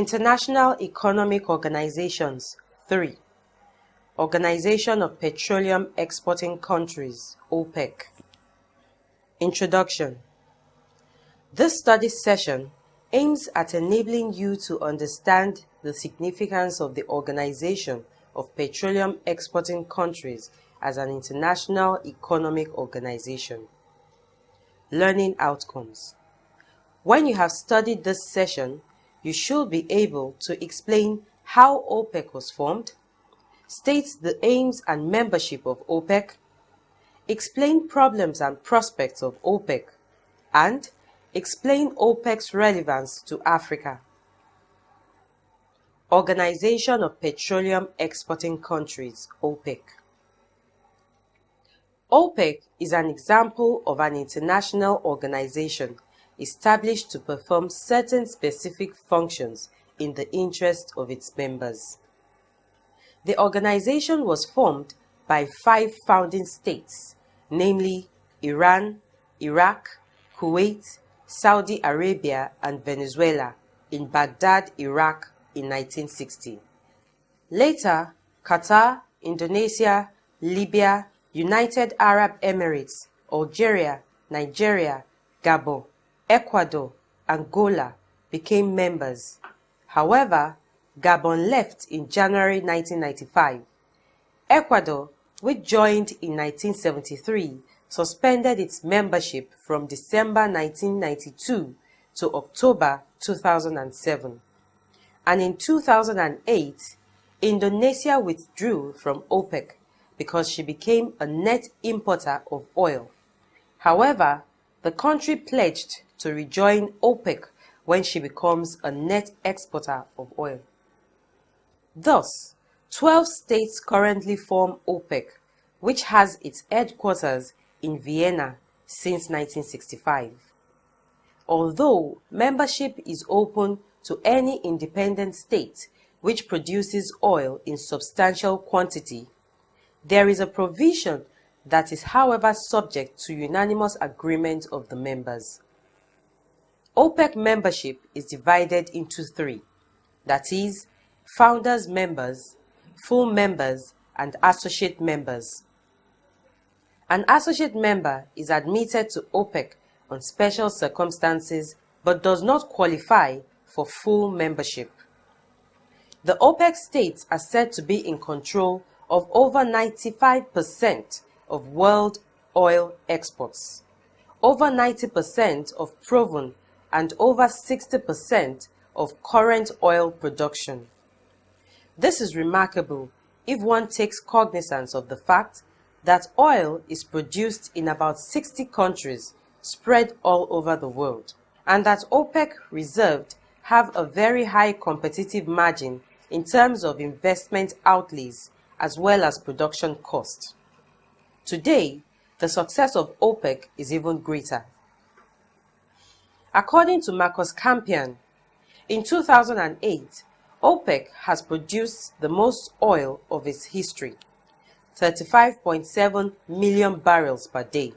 International Economic Organizations 3. Organization of Petroleum Exporting Countries, OPEC. Introduction. This study session aims at enabling you to understand the significance of the Organization of Petroleum Exporting Countries as an international economic organization. Learning outcomes. When you have studied this session, you should be able to explain how OPEC was formed, state the aims and membership of OPEC, explain problems and prospects of OPEC, and explain OPEC's relevance to Africa. Organization of Petroleum Exporting Countries, OPEC. OPEC is an example of an international organization established to perform certain specific functions in the interest of its members. The organization was formed by 5 founding states, namely Iran, Iraq, Kuwait, Saudi Arabia, and Venezuela, in Baghdad, Iraq in 1960. Later, Qatar, Indonesia, Libya, United Arab Emirates, Algeria, Nigeria, Gabon, Ecuador, Angola became members. However, Gabon left in January 1995. Ecuador, which joined in 1973, suspended its membership from December 1992 to October 2007. And in 2008, Indonesia withdrew from OPEC because she became a net importer of oil. However, the country pledged to rejoin OPEC when she becomes a net exporter of oil. Thus, 12 states currently form OPEC, which has its headquarters in Vienna since 1965. Although membership is open to any independent state which produces oil in substantial quantity, there is a provision that is, however, subject to unanimous agreement of the members. OPEC membership is divided into 3, that is, founders members, full members, and associate members. An associate member is admitted to OPEC on special circumstances but does not qualify for full membership. The OPEC states are said to be in control of over 95% of world oil exports, over 90% of proven and over 60% of current oil production. This is remarkable if one takes cognizance of the fact that oil is produced in about 60 countries spread all over the world, and that OPEC reserved have a very high competitive margin in terms of investment outlays as well as production cost. Today, the success of OPEC is even greater. According to Marcus Campion, in 2008, OPEC has produced the most oil of its history, 35.7 million barrels per day.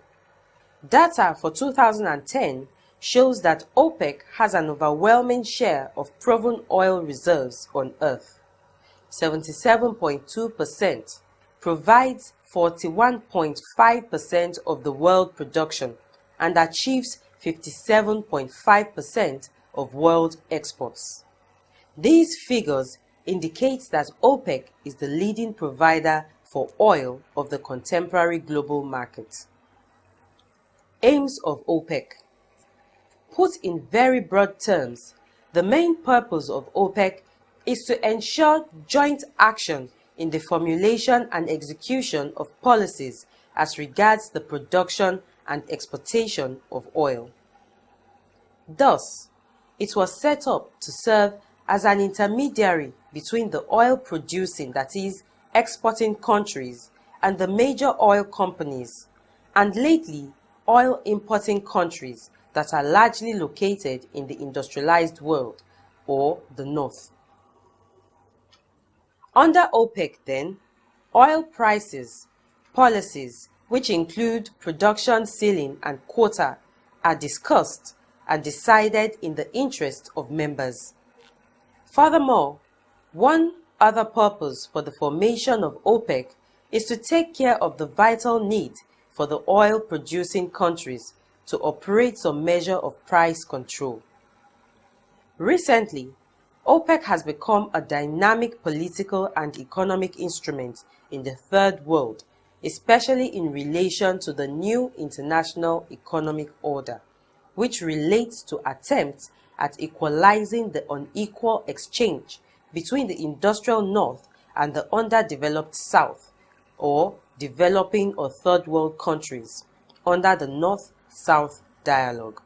Data for 2010 shows that OPEC has an overwhelming share of proven oil reserves on Earth. 77.2%, provides 41.5% of the world production and achieves 57.5% of world exports. These figures indicate that OPEC is the leading provider for oil of the contemporary global market. Aims of OPEC. Put in very broad terms, the main purpose of OPEC is to ensure joint action in the formulation and execution of policies as regards the production and exportation of oil. Thus, it was set up to serve as an intermediary between the oil-producing, that is, exporting countries, and the major oil companies, and lately, oil-importing countries that are largely located in the industrialized world, or the North. Under OPEC, then, oil prices, policies, which include production ceiling and quota, are discussed and decided in the interest of members. Furthermore, one other purpose for the formation of OPEC is to take care of the vital need for the oil-producing countries to operate some measure of price control. Recently, OPEC has become a dynamic political and economic instrument in the Third World, especially in relation to the new international economic order, which relates to attempts at equalizing the unequal exchange between the industrial North and the underdeveloped South, or developing or Third World countries, under the North-South dialogue.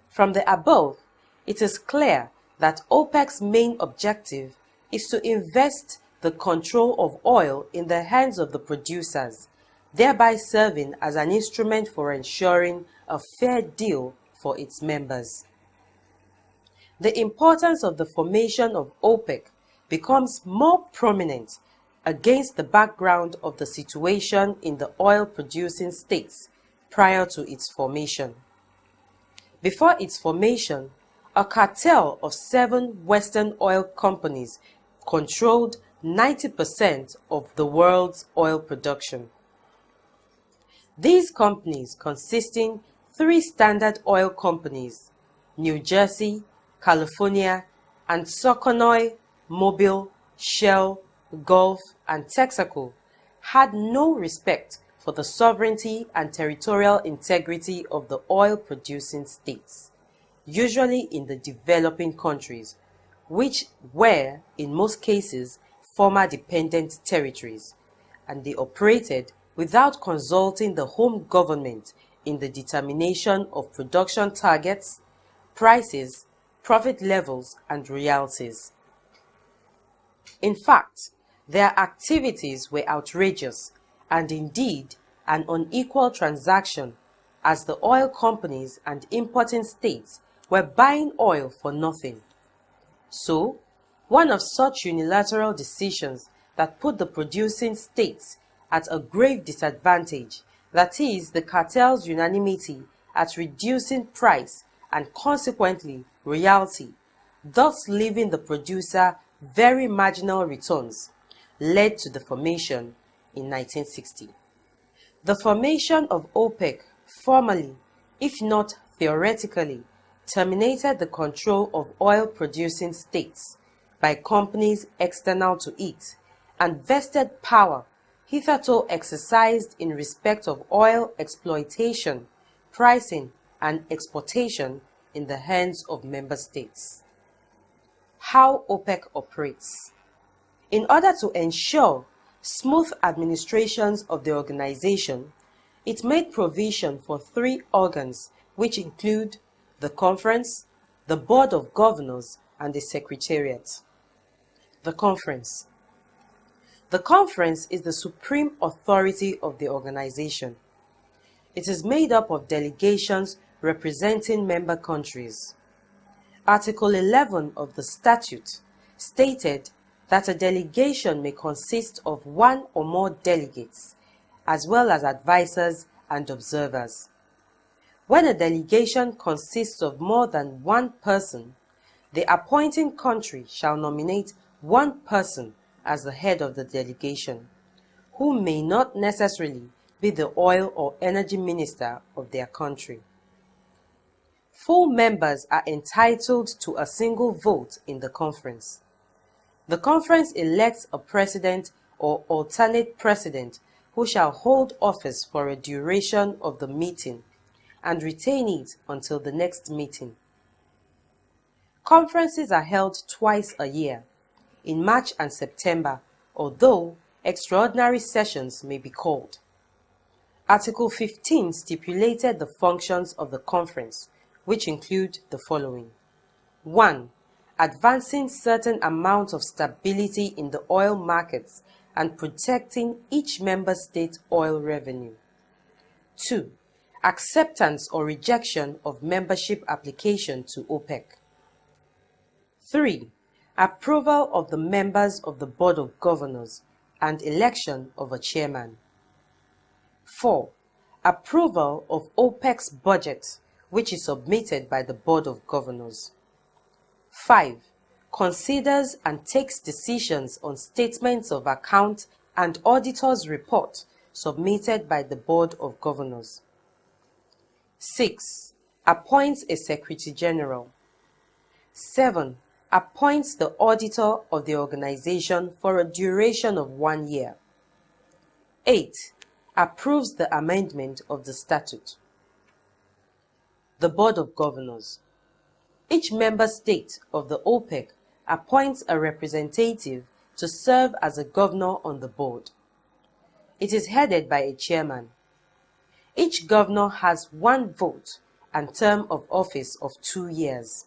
From the above, it is clear that OPEC's main objective is to invest the control of oil in the hands of the producers, thereby serving as an instrument for ensuring a fair deal for its members. The importance of the formation of OPEC becomes more prominent against the background of the situation in the oil-producing states prior to its formation. Before its formation, a cartel of 7 Western oil companies controlled 90% of the world's oil production. These companies, consisting 3 standard oil companies, New Jersey, California, and Soconoy, Mobil, Shell, Gulf, and Texaco, had no respect for the sovereignty and territorial integrity of the oil-producing states, usually in the developing countries, which were, in most cases, former dependent territories, and they operated without consulting the home government in the determination of production targets, prices, profit levels, and royalties. In fact, their activities were outrageous and indeed an unequal transaction, as the oil companies and importing states were buying oil for nothing. So, one of such unilateral decisions that put the producing states at a grave disadvantage, that is, the cartel's unanimity at reducing price and consequently royalty, thus leaving the producer very marginal returns, led to the formation in 1960. The formation of OPEC formally, if not theoretically, terminated the control of oil-producing states by companies external to it, and vested power hitherto exercised in respect of oil exploitation, pricing, and exportation in the hands of member states. How OPEC operates. In order to ensure smooth administrations of the organization, it made provision for 3 organs, which include the Conference, the Board of Governors, and the Secretariat. The Conference. The Conference is the supreme authority of the organization. It is made up of delegations representing member countries. Article 11 of the Statute stated that a delegation may consist of 1 or more delegates, as well as advisors and observers. When a delegation consists of more than 1 person, the appointing country shall nominate 1 person as the head of the delegation, who may not necessarily be the oil or energy minister of their country. Full members are entitled to a single vote in the conference. The conference elects a president or alternate president who shall hold office for a duration of the meeting and retain it until the next meeting. Conferences are held twice a year, in March and September, although extraordinary sessions may be called. Article 15 stipulated the functions of the conference, which include the following. 1. Advancing certain amount of stability in the oil markets and protecting each member state oil revenue. 2. Acceptance or rejection of membership application to OPEC. 3. Approval of the members of the Board of Governors and election of a chairman. 4. Approval of OPEC's budget, which is submitted by the Board of Governors. 5. considers and takes decisions on statements of account and auditor's report submitted by the Board of Governors. 6. Appoints a Secretary General. 7. Appoints the auditor of the organization for a duration of 1 year. 8. Approves the amendment of the statute. The Board of Governors. Each member state of the OPEC appoints a representative to serve as a governor on the board. It is headed by a chairman. Each governor has 1 vote and term of office of 2 years.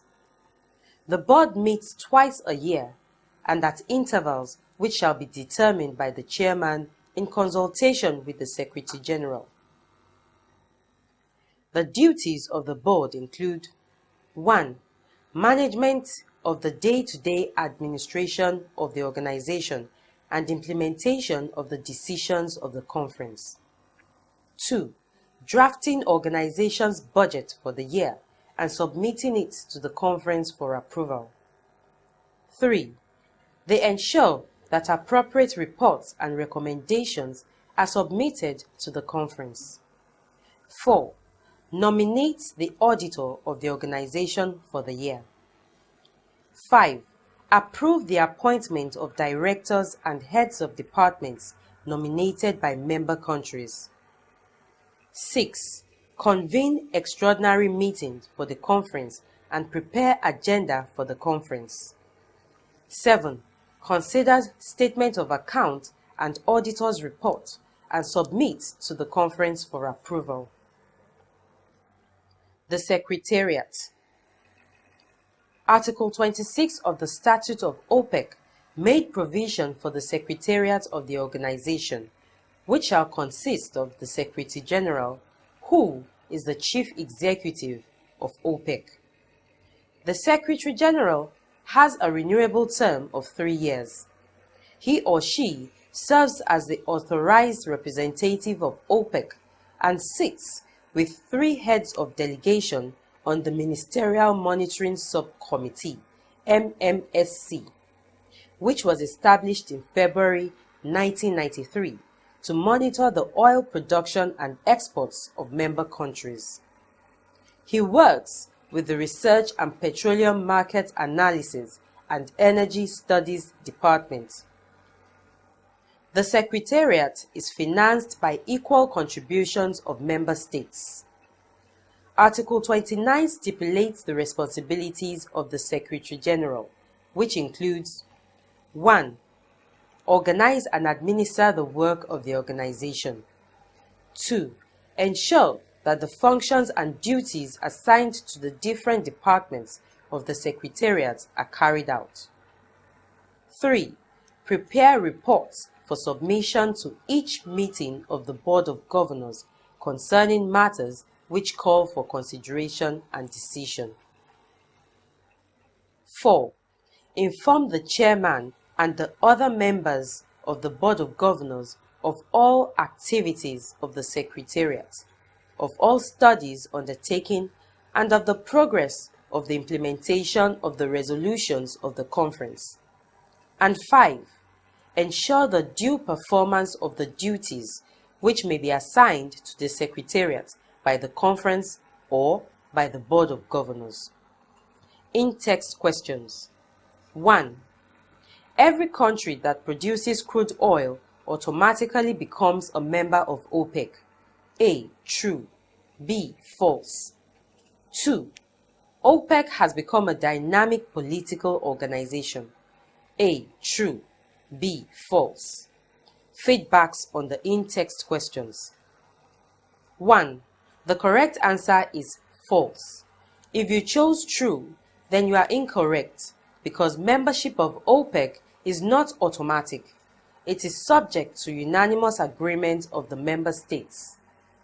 The board meets twice a year and at intervals which shall be determined by the chairman in consultation with the Secretary General. The duties of the board include 1. Management of the day-to-day administration of the organization and implementation of the decisions of the conference. 2. Drafting organization's budget for the year and submitting it to the conference for approval. 3. They ensure that appropriate reports and recommendations are submitted to the conference. 4. Nominates the auditor of the organization for the year. 5. Approve the appointment of directors and heads of departments nominated by member countries. 6. Convene extraordinary meetings for the conference and prepare agenda for the conference. 7. Considers statement of account and auditor's report and submits to the conference for approval. The Secretariat. Article 26 of the Statute of OPEC made provision for the Secretariat of the organization, which shall consist of the Secretary General, who is the Chief Executive of OPEC. The Secretary General has a renewable term of 3 years. He or she serves as the authorized representative of OPEC and sits with 3 heads of delegation on the Ministerial Monitoring Subcommittee, MMSC, which was established in February 1993 to monitor the oil production and exports of member countries. He works with the Research and Petroleum Market Analysis and Energy Studies Department. The Secretariat is financed by equal contributions of member states. Article 29 stipulates the responsibilities of the Secretary General, which includes 1. Organize and administer the work of the organization. 2. Ensure that the functions and duties assigned to the different departments of the Secretariat are carried out. 3. Prepare reports for submission to each meeting of the Board of Governors concerning matters which call for consideration and decision. 4. Inform the chairman and the other members of the Board of Governors of all activities of the Secretariat, of all studies undertaken, and of the progress of the implementation of the resolutions of the conference. And 5. Ensure the due performance of the duties which may be assigned to the Secretariat by the conference or by the Board of Governors. In-text questions. 1. Every country that produces crude oil automatically becomes a member of OPEC. A. True. B. False. 2. OPEC has become a dynamic political organization. A. True. B. False. Feedbacks on the in-text questions. 1. The correct answer is false. If you chose true, then you are incorrect because membership of OPEC is not automatic. It is subject to unanimous agreement of the member states.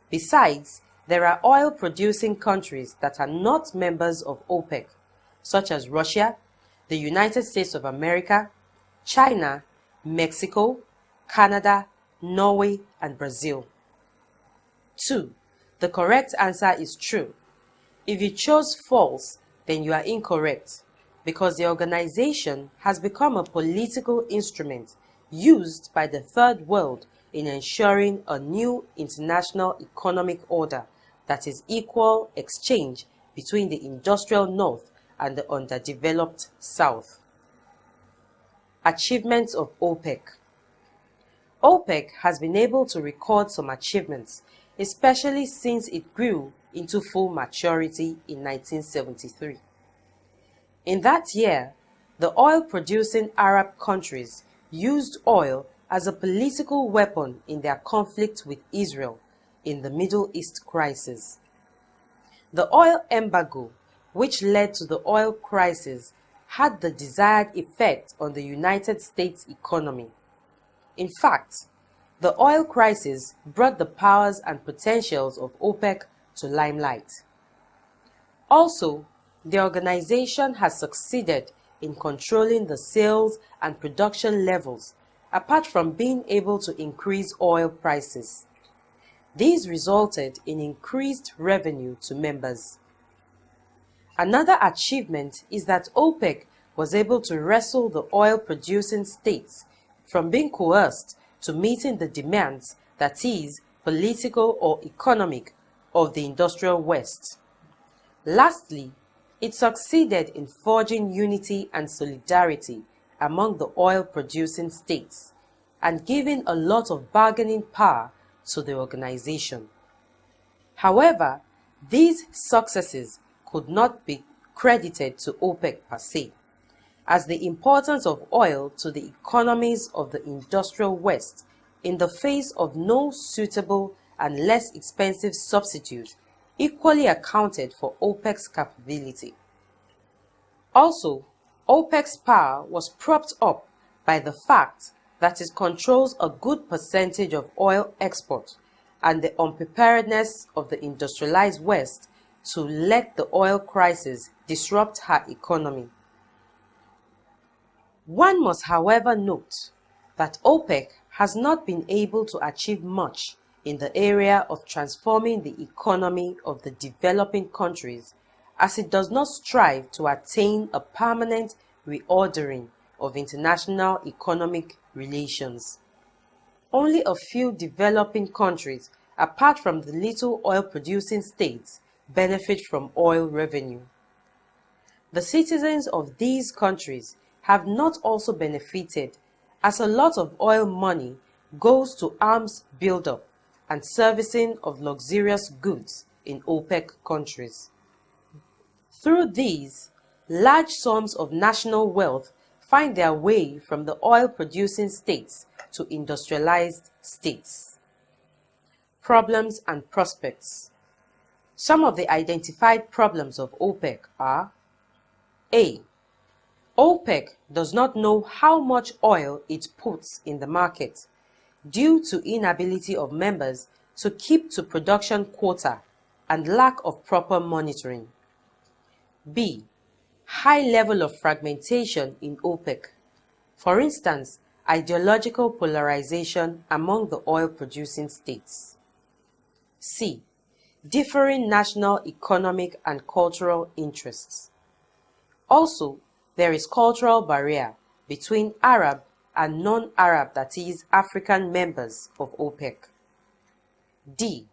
Besides, there are oil-producing countries that are not members of OPEC, such as Russia, the United States of America, China, Mexico, Canada, Norway, and Brazil. 2. The correct answer is true. If you chose false, then you are incorrect. because the organization has become a political instrument used by the Third World in ensuring a new international economic order that is equal exchange between the industrial North and the underdeveloped South. Achievements of OPEC. OPEC has been able to record some achievements, especially since it grew into full maturity in 1973. In that year, the oil-producing Arab countries used oil as a political weapon in their conflict with Israel in the Middle East crisis. The oil embargo, which led to the oil crisis, had the desired effect on the United States economy. In fact, the oil crisis brought the powers and potentials of OPEC to limelight. Also, the organization has succeeded in controlling the sales and production levels, apart from being able to increase oil prices. These resulted in increased revenue to members. Another achievement is that OPEC was able to wrestle the oil-producing states from being coerced to meeting the demands, that is, political or economic, of the industrial West. Lastly, it succeeded in forging unity and solidarity among the oil-producing states and giving a lot of bargaining power to the organization. However, these successes could not be credited to OPEC per se, as the importance of oil to the economies of the industrial West in the face of no suitable and less expensive substitute equally accounted for OPEC's capability. Also, OPEC's power was propped up by the fact that it controls a good percentage of oil export and the unpreparedness of the industrialized West to let the oil crisis disrupt her economy. One must, however, note that OPEC has not been able to achieve much in the area of transforming the economy of the developing countries, as it does not strive to attain a permanent reordering of international economic relations. Only a few developing countries, apart from the little oil-producing states, benefit from oil revenue. The citizens of these countries have not also benefited, as a lot of oil money goes to arms buildup and servicing of luxurious goods in OPEC countries. Through these, large sums of national wealth find their way from the oil-producing states to industrialized states. Problems and prospects. Some of the identified problems of OPEC are: A. OPEC does not know how much oil it puts in the market due to inability of members to keep to production quota and lack of proper monitoring. B. High level of fragmentation in OPEC. For instance, ideological polarization among the oil-producing states. C. Differing national economic and cultural interests. Also, there is cultural barrier between Arab and non-Arab, that is, African members of OPEC. D.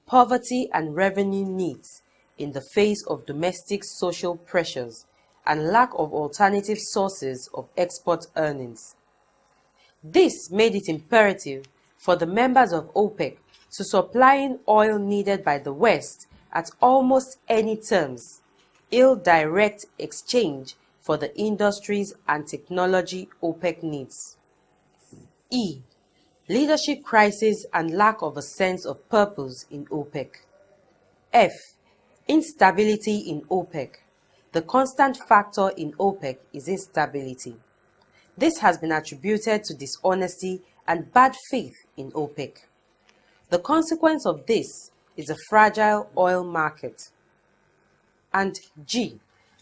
Poverty and revenue needs in the face of domestic social pressures and lack of alternative sources of export earnings. This made it imperative for the members of OPEC to supplying oil needed by the West at almost any terms, ill direct exchange for the industries and technology OPEC needs. E. Leadership crisis and lack of a sense of purpose in OPEC. F. Instability in OPEC. The constant factor in OPEC is instability. This has been attributed to dishonesty and bad faith in OPEC. The consequence of this is a fragile oil market. And G.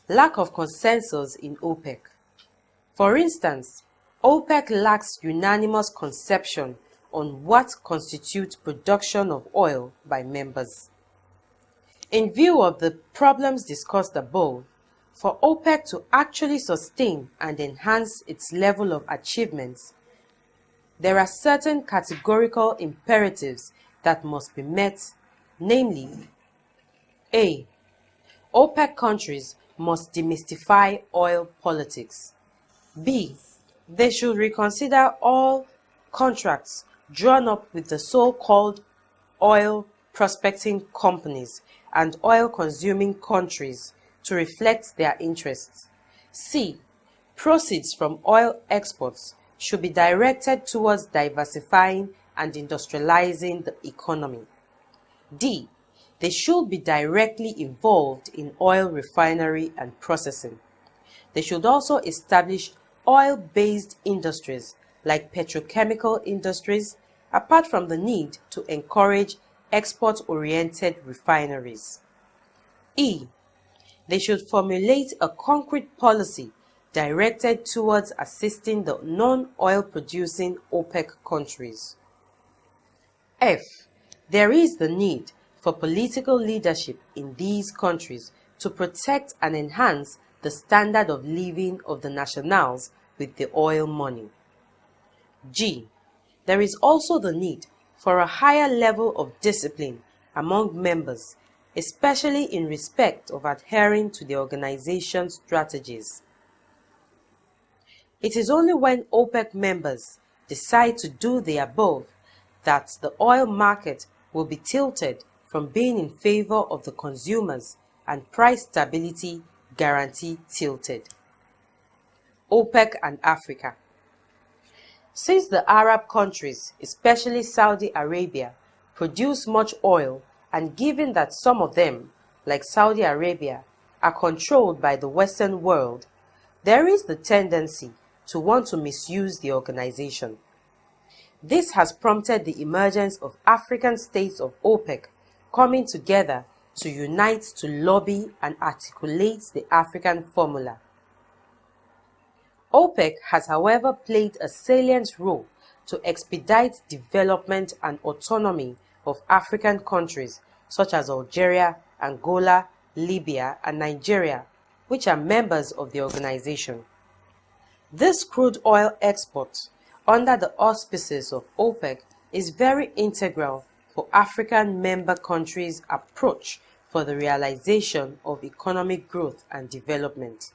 Lack of consensus in OPEC. For instance, OPEC lacks unanimous conception on what constitutes production of oil by members. In view of the problems discussed above, For OPEC to actually sustain and enhance its level of achievements, there are certain categorical imperatives that must be met, namely: A. OPEC countries must demystify oil politics. B. They should reconsider all contracts drawn up with the so-called oil prospecting companies and oil-consuming countries to reflect their interests. C. Proceeds from oil exports should be directed towards diversifying and industrializing the economy. D. They should be directly involved in oil refinery and processing. They should also establish oil-based industries like petrochemical industries, apart from the need to encourage export-oriented refineries. E. They should formulate a concrete policy directed towards assisting the non-oil producing OPEC countries. F. There is the need for political leadership in these countries to protect and enhance the standard of living of the nationals with the oil money. G. There is also the need for a higher level of discipline among members, especially in respect of adhering to the organization's strategies. It is only when OPEC members decide to do the above that the oil market will be tilted from being in favor of the consumers and price stability guarantee tilted. OPEC and Africa. Since the Arab countries, especially Saudi Arabia, produce much oil, and given that some of them, like Saudi Arabia, are controlled by the Western world, there is the tendency to want to misuse the organization. This has prompted the emergence of African states of OPEC coming together to unite to lobby and articulate the African formula. OPEC has, however, played a salient role to expedite development and autonomy of African countries such as Algeria, Angola, Libya, and Nigeria, which are members of the organization. This crude oil export under the auspices of OPEC is very integral for African member countries' approach for the realization of economic growth and development.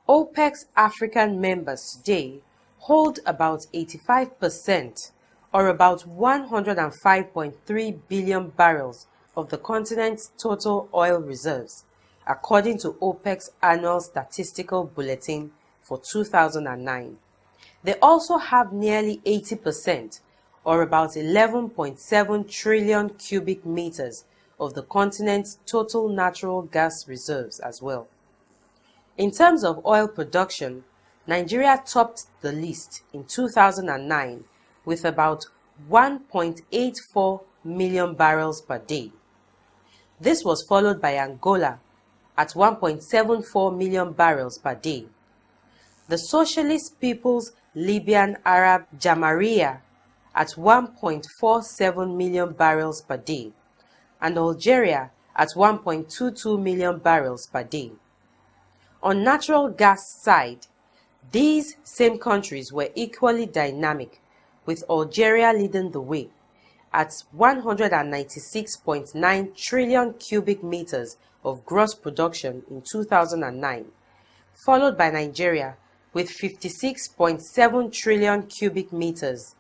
OPEC's African members today hold about 85%, or about 105.3 billion barrels of the continent's total oil reserves, according to OPEC's annual statistical bulletin for 2009. They also have nearly 80%, or about 11.7 trillion cubic meters of the continent's total natural gas reserves as well. In terms of oil production, Nigeria topped the list in 2009 with about 1.84 million barrels per day. This was followed by Angola at 1.74 million barrels per day. The Socialist People's Libyan Arab Jamahiriya at 1.47 million barrels per day, and Algeria at 1.22 million barrels per day. On natural gas side, these same countries were equally dynamic, with Algeria leading the way at 196.9 trillion cubic meters of gross production in 2009, followed by Nigeria with 56.7 trillion cubic meters,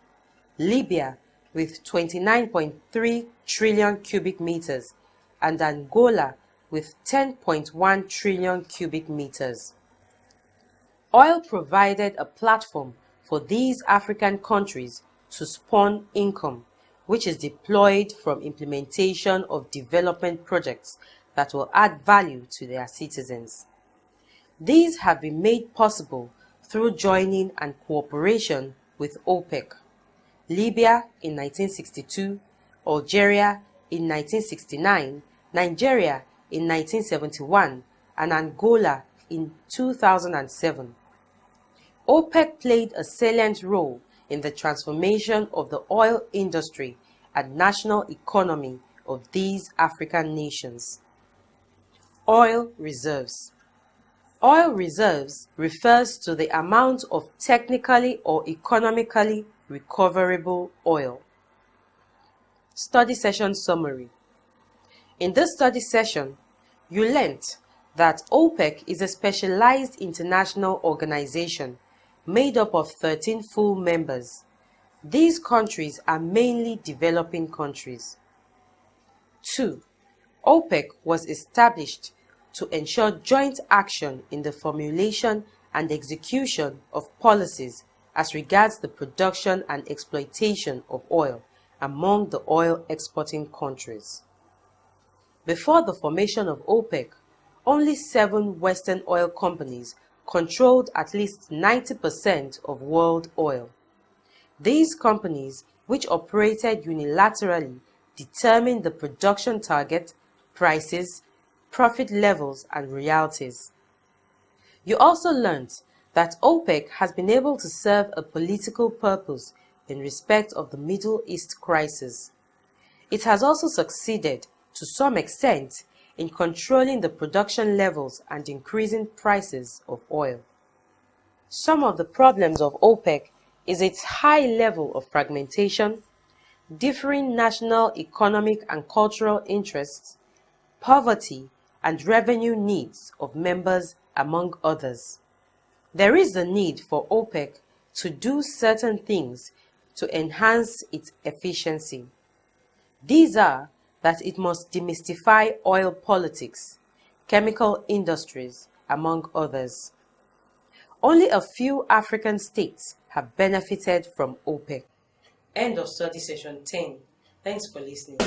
Libya with 29.3 trillion cubic meters, and Angola with 10.1 trillion cubic meters. Oil provided a platform for these African countries to spawn income, which is deployed from implementation of development projects that will add value to their citizens. These have been made possible through joining and cooperation with OPEC. Libya in 1962, Algeria in 1969, Nigeria in 1971, and Angola in 2007. OPEC played a salient role in the transformation of the oil industry and national economy of these African nations. Oil reserves. Oil reserves refers to the amount of technically or economically recoverable oil. Study session summary. In this study session, you learnt that OPEC is a specialized international organization made up of 13 full members. These countries are mainly developing countries. 2. OPEC was established to ensure joint action in the formulation and execution of policies as regards the production and exploitation of oil among the oil exporting countries. Before the formation of OPEC, only 7 Western oil companies controlled at least 90% of world oil. These companies, which operated unilaterally, determined the production target, prices, profit levels, and royalties. You also learnt that OPEC has been able to serve a political purpose in respect of the Middle East crisis. It has also succeeded, to some extent, in controlling the production levels and increasing prices of oil. Some of the problems of OPEC is its high level of fragmentation, differing national economic and cultural interests, poverty, and revenue needs of members, among others. There is a need for OPEC to do certain things to enhance its efficiency. These are that it must demystify oil politics, chemical industries, among others. Only a few African states have benefited from OPEC. End of study session 10. Thanks for listening.